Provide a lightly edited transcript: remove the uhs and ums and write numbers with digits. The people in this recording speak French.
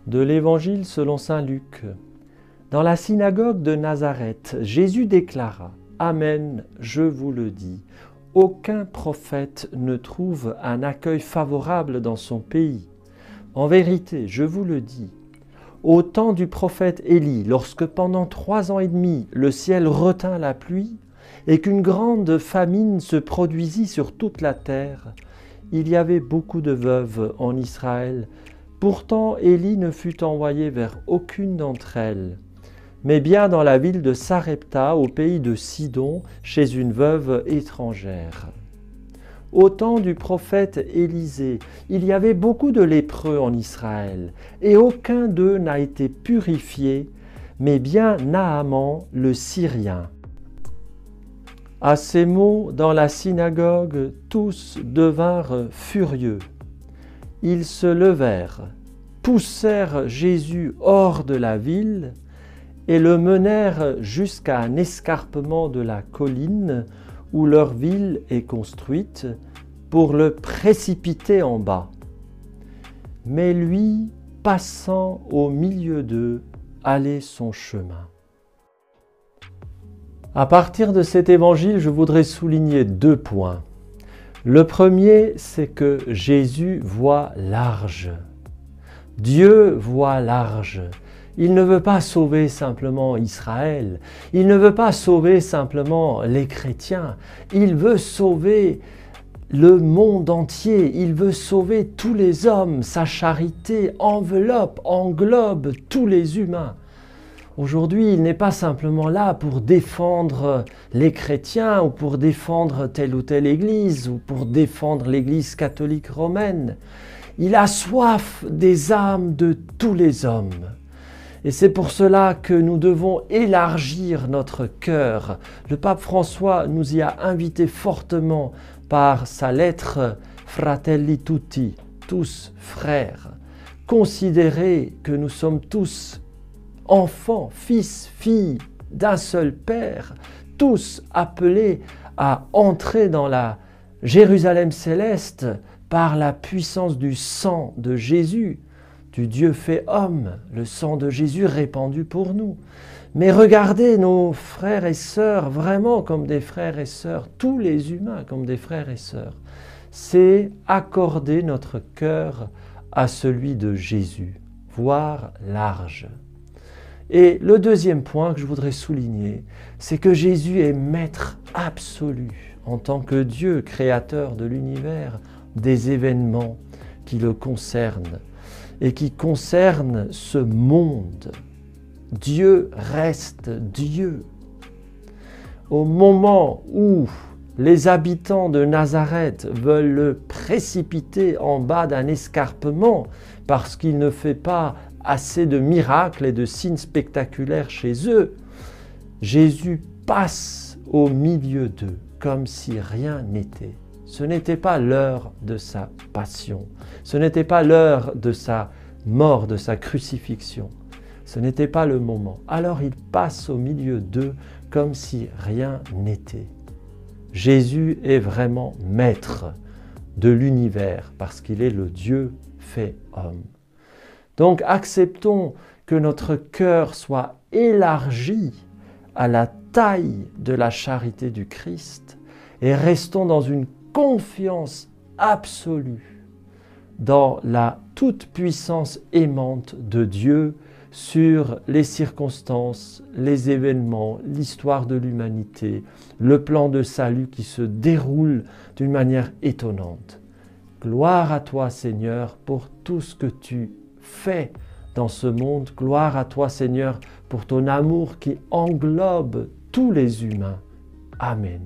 De l'Évangile selon saint Luc. Dans la synagogue de Nazareth, Jésus déclara « Amen, je vous le dis, aucun prophète ne trouve un accueil favorable dans son pays. En vérité, je vous le dis, au temps du prophète Élie, lorsque pendant 3 ans et demi le ciel retint la pluie et qu'une grande famine se produisit sur toute la terre, il y avait beaucoup de veuves en Israël. Pourtant, Élie ne fut envoyé vers aucune d'entre elles, mais bien dans la ville de Sarepta, au pays de Sidon, chez une veuve étrangère. Au temps du prophète Élisée, il y avait beaucoup de lépreux en Israël, et aucun d'eux n'a été purifié, mais bien Naaman le Syrien. À ces mots, dans la synagogue, tous devinrent furieux. Ils se levèrent, poussèrent Jésus hors de la ville et le menèrent jusqu'à un escarpement de la colline où leur ville est construite pour le précipiter en bas. Mais lui, passant au milieu d'eux, allait son chemin. À partir de cet évangile, je voudrais souligner 2 points. Le premier, c'est que Jésus voit large. Dieu voit large. Il ne veut pas sauver simplement Israël. Il ne veut pas sauver simplement les chrétiens. Il veut sauver le monde entier. Il veut sauver tous les hommes. Sa charité englobe tous les humains. Aujourd'hui, il n'est pas simplement là pour défendre les chrétiens ou pour défendre telle ou telle église ou pour défendre l'église catholique romaine. Il a soif des âmes de tous les hommes. Et c'est pour cela que nous devons élargir notre cœur. Le pape François nous y a invités fortement par sa lettre Fratelli Tutti, tous frères. Considérez que nous sommes tous enfants, fils, filles d'un seul Père, tous appelés à entrer dans la Jérusalem céleste par la puissance du sang de Jésus, du Dieu fait homme, le sang de Jésus répandu pour nous. Mais regardez nos frères et sœurs vraiment comme des frères et sœurs, tous les humains comme des frères et sœurs. C'est accorder notre cœur à celui de Jésus, voir large. Et le deuxième point que je voudrais souligner, c'est que Jésus est maître absolu en tant que Dieu, créateur de l'univers, des événements qui le concernent et qui concernent ce monde. Dieu reste Dieu. Au moment où les habitants de Nazareth veulent le précipiter en bas d'un escarpement parce qu'il ne fait pas assez de miracles et de signes spectaculaires chez eux, Jésus passe au milieu d'eux comme si rien n'était. Ce n'était pas l'heure de sa passion, ce n'était pas l'heure de sa mort, de sa crucifixion, ce n'était pas le moment. Alors il passe au milieu d'eux comme si rien n'était. Jésus est vraiment maître de l'univers parce qu'il est le Dieu fait homme. Donc acceptons que notre cœur soit élargi à la taille de la charité du Christ et restons dans une confiance absolue dans la toute-puissance aimante de Dieu sur les circonstances, les événements, l'histoire de l'humanité, le plan de salut qui se déroule d'une manière étonnante. Gloire à toi, Seigneur, pour tout ce que tu fais dans ce monde. Gloire à toi, Seigneur, pour ton amour qui englobe tous les humains. Amen.